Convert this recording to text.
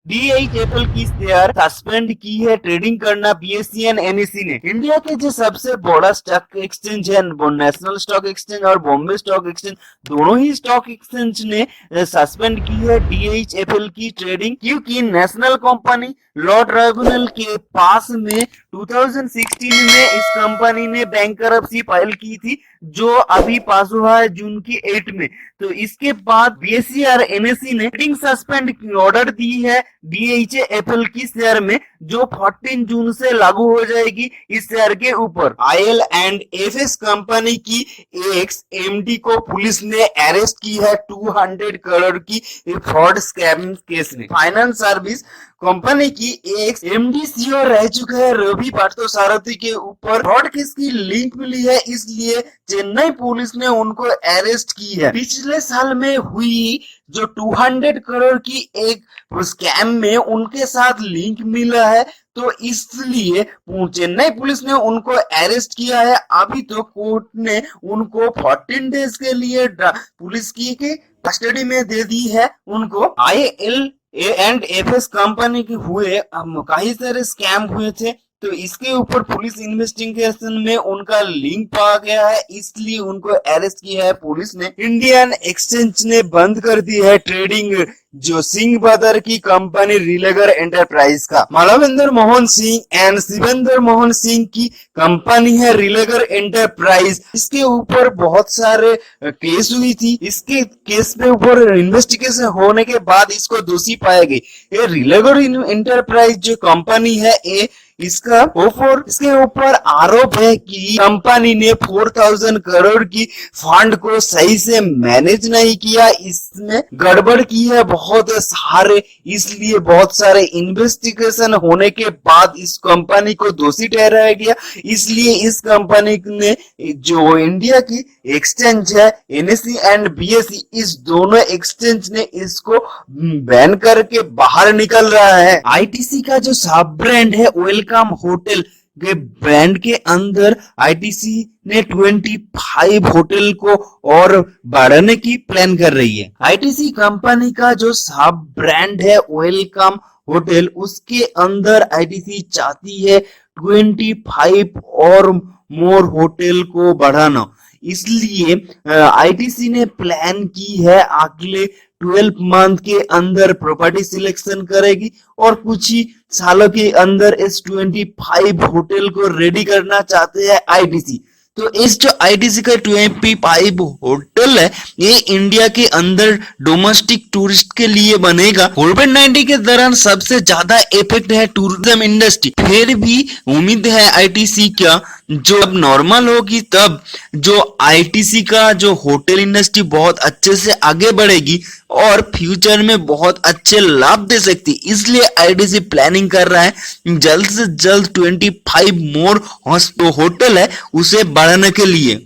DHFL की share suspend की है ट्रेडिंग करना BSE एंड NSE ने। इंडिया के जो सबसे बड़ा स्टॉक एक्सचेंज है वो नेशनल स्टॉक एक्सचेंज और बॉम्बे स्टॉक एक्सचेंज, दोनों ही स्टॉक एक्सचेंज ने सस्पेंड की है DHFL की ट्रेडिंग, क्योंकि नेशनल कंपनी लॉ ट्राइब्यूनल के पास में 2016 में इस कंपनी ने बैंकरप्सी फाइल की थी, जो अभी पास हुआ है जून की 8 में। तो इसके बाद BSE और NSE ने ट्रेडिंग सस्पेंड की ऑर्डर दी है DHFL की शेयर में, जो 14 जून से लागू हो जाएगी इस शेयर के ऊपर। IL&FS कंपनी की एक्स MD को पुलिस ने अरेस्ट की है 200 करोड़ की फ्रॉड स्कैम केस में। फाइनेंस सर्विस कंपनी की एक्स MD CEO रह चुका है रवि पार्थसारथी के ऊपर फ्रॉड केस की लिंक मिली है, इसलिए चेन्नई पुलिस ने उनको अरेस्ट की है। पिछले साल में हुई जो 200 करोड़ की एक स्कैम में उनके साथ लिंक मिला है, तो इसलिए चेन्नई पुलिस ने उनको अरेस्ट किया है। अभी तो कोर्ट ने उनको 14 डेज के लिए पुलिस की कस्टडी में दे दी है उनको। IL&FS कंपनी के हुए कई सारे स्कैम हुए थे, तो इसके ऊपर पुलिस इन्वेस्टिगेशन में उनका लिंक पाया गया है, इसलिए उनको अरेस्ट किया है पुलिस ने। इंडियन एक्सचेंज ने बंद कर दी है ट्रेडिंग जो सिंह ब्रदर की कंपनी रिलेगर एंटरप्राइज का। मालवेंद्र मोहन सिंह एंड शिवेंद्र मोहन सिंह की कंपनी है रिलेगर एंटरप्राइज। इसके ऊपर बहुत सारे केस हुई थी, इसके केस पे ऊपर इन्वेस्टिगेशन होने के बाद इसको दोषी पाया गया। ये रिलेगर एंटरप्राइज जो कंपनी है इसके ऊपर आरोप है कि कंपनी ने 4000 करोड़ की फंड को सही से मैनेज नहीं किया, इसमें गड़बड़ की है बहुत सारे, इसलिए बहुत सारे इन्वेस्टिगेशन होने के बाद इस कंपनी को दोषी ठहराया गया। इसलिए इस कंपनी ने जो इंडिया की एक्सचेंज है NSE एंड BSE, इस दोनों एक्सचेंज ने इसको बैन करके बाहर निकल रहा है। ITC का जो सब ब्रांड है वेलकम होटल के ब्रांड के अंदर ITC ने 25 होटल को और बढ़ाने की प्लान कर रही है। ITC कंपनी का जो सब ब्रांड है वेलकम होटल, उसके अंदर ITC चाहती है 25 और मोर होटल को बढ़ाना, इसलिए ITC ने प्लान की है अगले 12 मंथ के अंदर प्रॉपर्टी सिलेक्शन करेगी और कुछ ही सालों के अंदर इस 25 होटल को रेडी करना चाहते हैं ITC। तो इस जो ITC का 25 होटल है, ये इंडिया के अंदर डोमेस्टिक टूरिस्ट के लिए बनेगा। कोविड-19 के दौरान सबसे ज्यादा इफेक्ट है टूरिज्म इंडस्ट्री, फिर भी उम्मीद है ITC का जो अब नॉर्मल होगी तब जो ITC का जो होटल इंडस्ट्री बहुत अच्छे से आगे बढ़ेगी और फ्यूचर में बहुत अच्छे लाभ दे सकती, इसलिए ITC प्लानिंग कर रहा है जल्द से जल्द 25 मोर होटल है उसे बढ़ाने के लिए।